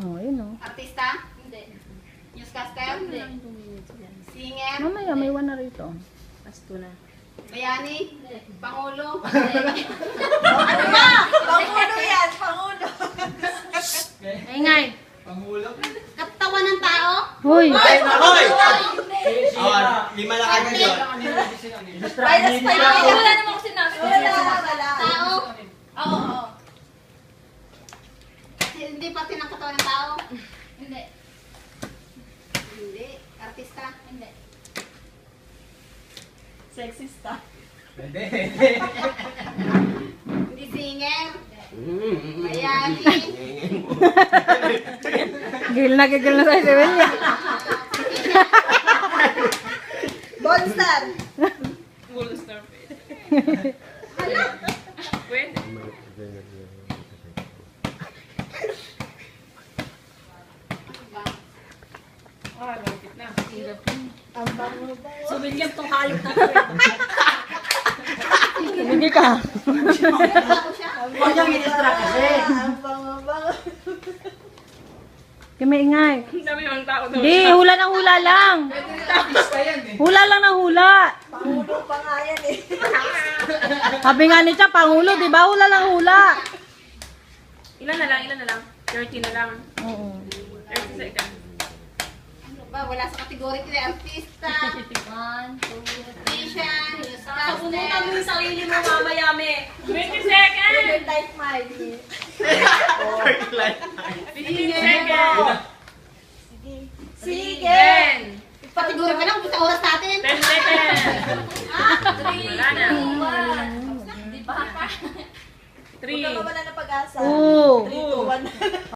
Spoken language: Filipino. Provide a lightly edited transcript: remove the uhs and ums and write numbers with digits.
Oh, yun o. Artista? Hindi. Newscaster? Hindi. Singer? Mamaya, may one na rito. Pasto na. Bayani? Pangulo? Ano ba? Pangulo yan, pangulo. Ingay. Katawan ng tao? Hoy. Ay, nakoy! Oh, lima lang agad yun. Minus 5 yan. Wala namang sinabi. Wala. Tao? Oo, oo. Hindi pati ng katawan ng tao? Hindi. Hindi. Artista? Hindi. Sexista. Hindi singer? Bayani? Gigil na tayo si William. Bonstar. Full star pwede. Pwede. Ah, lapit na. Ang bango ba? So, William, tong hayop na Hindi ka. Ako siya. Huwag niyang i-distract kasi. Ang bango. Kaya may ingay. Ang dami ng tao daw. Hindi, hula ng hula lang. Hula lang ng hula. Pangulo pa nga yan eh. Sabi nga ni Cha, Pangulo, di ba? Hula lang hula. Ilan na lang? 30 na lang. Oo. 30 seconds. Ano ba? Wala sa kategory ko eh. Artista? 1, 2, Musician? Pumunta mo Newscaster? yung sarili mo mamaya, me. 20 seconds! Trigger type Miley. 15 seconds! Sige. Kategory pa lang. Sa oras natin. 10 seconds! 3, wala na. Di ba? 3, Huwag ka mawala ng pag-asa. Oo. 3, 2, 1.